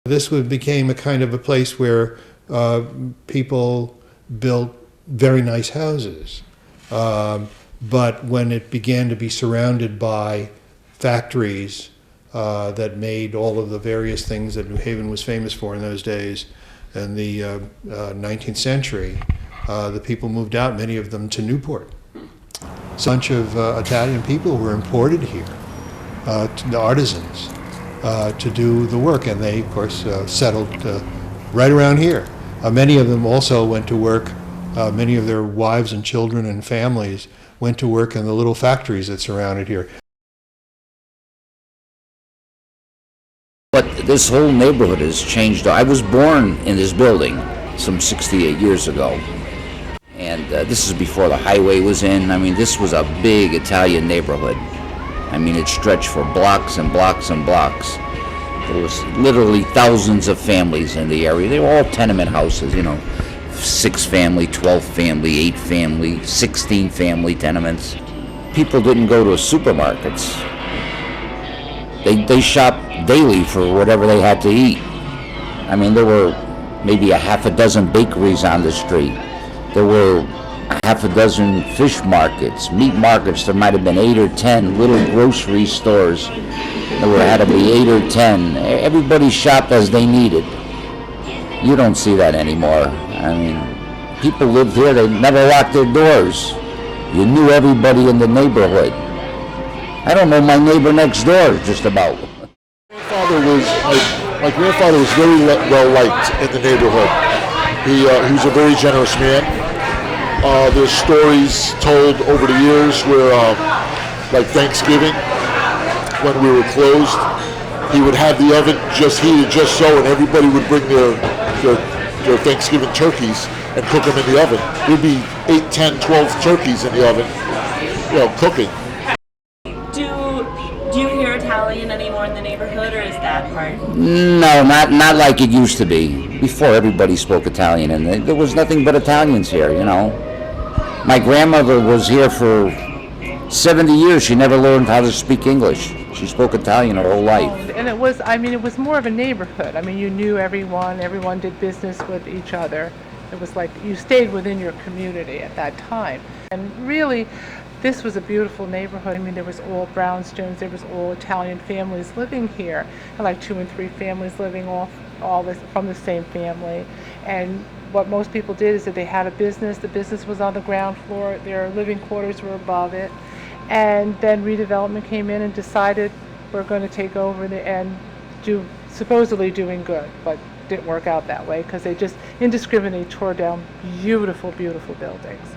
This became a kind of a place where people built very nice houses. But when it began to be surrounded by factories that made all of the various things that New Haven was famous for in those days, in the 19th century, the people moved out, many of them to Newport. So a bunch of Italian people were imported here, the artisans, to do the work, and they, of course, settled right around here. Many of them also went to work, many of their wives and children and families went to work in the little factories that surrounded here. But this whole neighborhood has changed. I was born in this building some 68 years ago. And this is before the highway was in. I mean, this was a big Italian neighborhood. I mean, it stretched for blocks and blocks and blocks. There was literally thousands of families in the area. They were all tenement houses, you know, 6 family, 12 family, 8 family, 16 family tenements. People didn't go to supermarkets. They shopped daily for whatever they had to eat. I mean, there were maybe a half a dozen bakeries on the street. There were a half a dozen fish markets, meat markets. There might have been 8 or 10 little grocery stores. There had to be 8 or 10. Everybody shopped as they needed. You don't see that anymore. I mean, people lived here. They never locked their doors. You knew everybody in the neighborhood. I don't know my neighbor next door, just about. My grandfather was very well liked in the neighborhood. He was a very generous man. There's stories told over the years where, like Thanksgiving, when we were closed, he would have the oven just heated just so, and everybody would bring their Thanksgiving turkeys and cook them in the oven. There'd be 8, 10, 12 turkeys in the oven, you know, cooking. Do you hear Italian anymore in the neighborhood, or is that part? No, not like it used to be. Before, everybody spoke Italian, and there was nothing but Italians here, you know. My grandmother was here for 70 years. She never learned how to speak English. She spoke Italian her whole life. And it was, I mean, it was more of a neighborhood. I mean, you knew everyone did business with each other. It was like you stayed within your community at that time. And really, this was a beautiful neighborhood. I mean, there was all brownstones, there was all Italian families living here, and like 2 and 3 families living all this from the same family. And what most people did is that they had a business. The business was on the ground floor. Their living quarters were above it. And then redevelopment came in and decided we're going to take over and supposedly doing good, but didn't work out that way because they just indiscriminately tore down beautiful, beautiful buildings.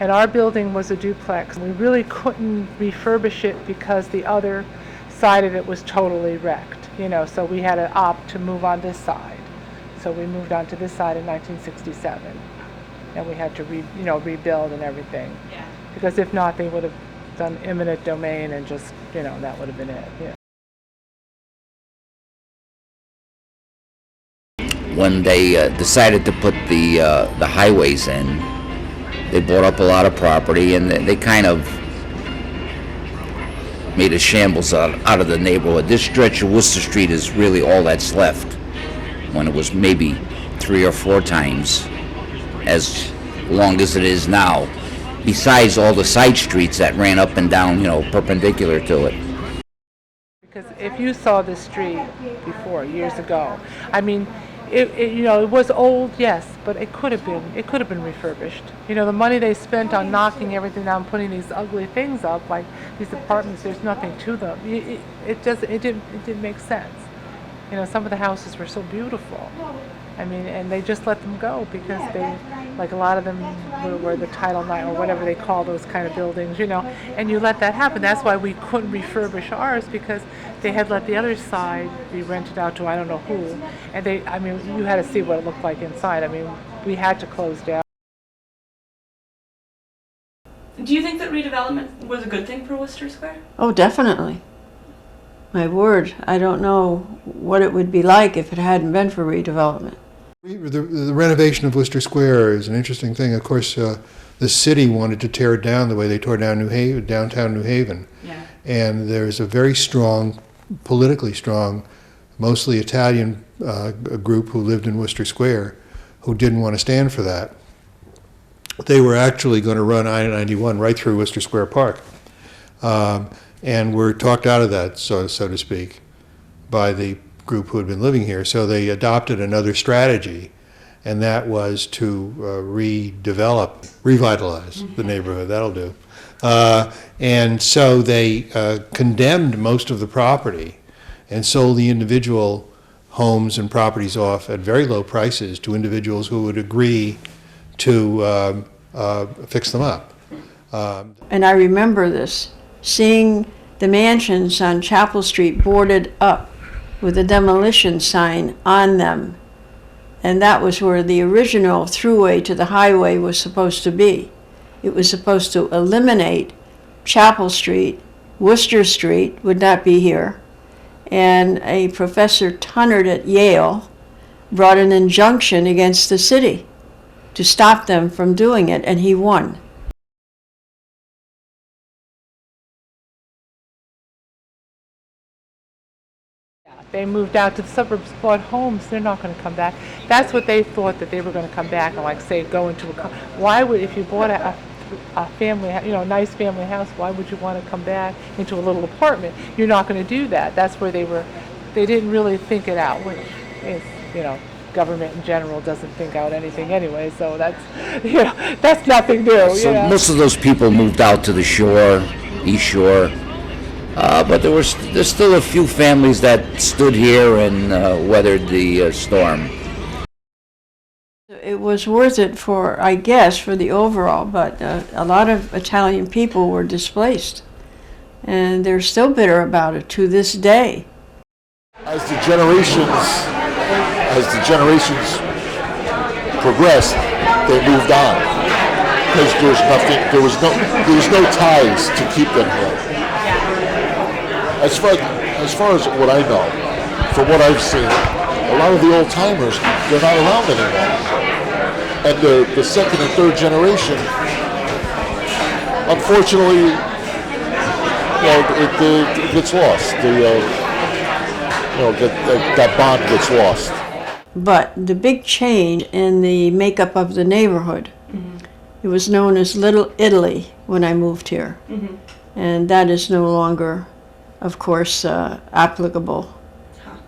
And our building was a duplex. We really couldn't refurbish it because the other side of it was totally wrecked, you know, so we had to opt to move on this side. So we moved on to this side in 1967, and we had to rebuild and everything. Yeah. Because if not, they would have done eminent domain and just, you know, that would have been it. Yeah. When they decided to put the highways in, they bought up a lot of property, and they kind of made a shambles out of the neighborhood. This stretch of Wooster Street is really all that's left, when it was maybe 3 or 4 times as long as it is now, besides all the side streets that ran up and down, you know, perpendicular to it. Because if you saw this street before, years ago, I mean, it was old, yes, but it could have been refurbished. You know, the money they spent on knocking everything down, putting these ugly things up, like these apartments, there's nothing to them. It didn't make sense. You know, some of the houses were so beautiful. I mean, and they just let them go because they, like a lot of them were the Title IX or whatever they call those kind of buildings, you know, and you let that happen. That's why we couldn't refurbish ours, because they had let the other side be rented out to I don't know who. And I mean, you had to see what it looked like inside. I mean, we had to close down. Do you think that redevelopment was a good thing for Wooster Square? Oh, definitely. My word, I don't know what it would be like if it hadn't been for redevelopment. The renovation of Wooster Square is an interesting thing. Of course, the city wanted to tear it down the way they tore down downtown New Haven. Yeah. And there's a very strong, politically strong, mostly Italian a group who lived in Wooster Square who didn't want to stand for that. They were actually going to run I-91 right through Wooster Square Park, and were talked out of that, so to speak, by the group who had been living here. So they adopted another strategy, and that was to revitalize the neighborhood. That'll do. And so they condemned most of the property and sold the individual homes and properties off at very low prices to individuals who would agree to fix them up. And I remember this, seeing the mansions on Chapel Street boarded up with a demolition sign on them. And that was where the original throughway to the highway was supposed to be. It was supposed to eliminate Chapel Street, Wooster Street would not be here, and a Professor Tunnard at Yale brought an injunction against the city to stop them from doing it, and he won. They moved out to the suburbs, bought homes, they're not going to come back. That's what they thought, that they were going to come back and, like, say, go into why would, if you bought a family, a nice family house, why would you want to come back into a little apartment? You're not going to do that. That's where they didn't really think it out, which is, government in general doesn't think out anything anyway, so that's, that's nothing new. So most of those people moved out to the shore, East Shore, but there's still a few families that stood here and weathered the storm. It was worth it for, I guess, for the overall, but a lot of Italian people were displaced, and they're still bitter about it to this day. As the generations progressed, they moved on because there was no ties to keep them here. As far as what I know, from what I've seen, a lot of the old timers, they're not around anymore. And the second and third generation, unfortunately, it gets lost. That bond gets lost. But the big change in the makeup of the neighborhood, it was known as Little Italy when I moved here. And that is no longer, of course, applicable.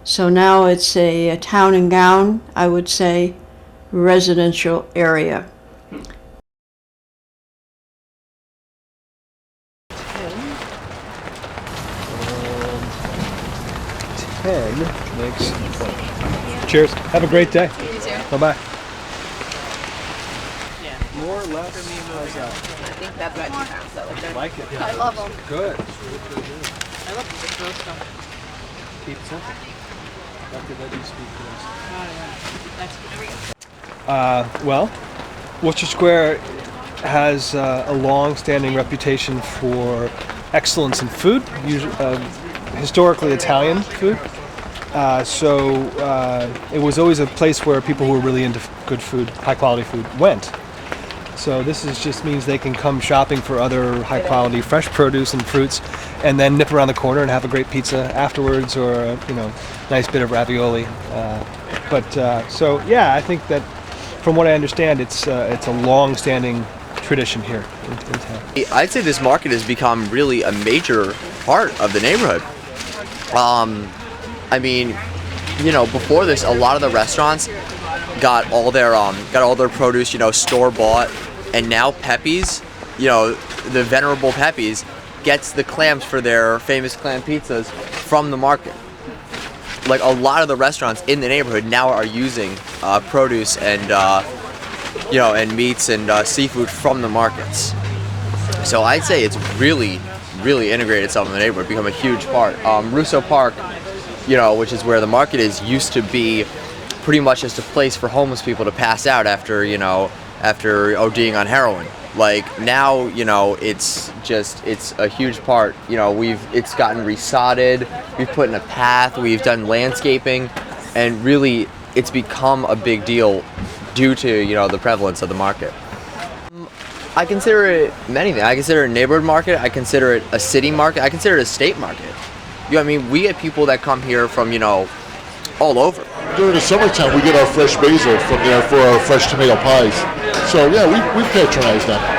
So now it's a town and gown, I would say, residential area. 10 makes 20. Cheers. Have a great day. You too. Bye-bye. Yeah. More or less. How's that? I think that's what I found. So Like it? I love them. Good. I love them. Just roast them. Keep simple. After that, you speak to us. Oh, yeah. Well, Wooster Square has a long-standing reputation for excellence in food, historically Italian food. So it was always a place where people who were really into good food, high-quality food, went. So this just means they can come shopping for other high-quality fresh produce and fruits, and then nip around the corner and have a great pizza afterwards, or a nice bit of ravioli. So yeah, I think that from what I understand, it's a long-standing tradition here in town. I'd say this market has become really a major part of the neighborhood. I mean, before this, a lot of the restaurants got all their produce, store bought, and now Pepe's, the venerable Pepe's, gets the clams for their famous clam pizzas from the market. Like, a lot of the restaurants in the neighborhood now are using produce and and meats and seafood from the markets. So I'd say it's really integrated itself in the neighborhood, become a huge part. Russo Park, which is where the market is, used to be pretty much just a place for homeless people to pass out after ODing on heroin. Like, now, it's a huge part. It's gotten resodded, we've put in a path, we've done landscaping, and really it's become a big deal due to, the prevalence of the market. I consider it many things. I consider it a neighborhood market, I consider it a city market, I consider it a state market. We get people that come here from, all over. during the summertime, we get our fresh basil from there for our fresh tomato pies. So yeah, we patronize them.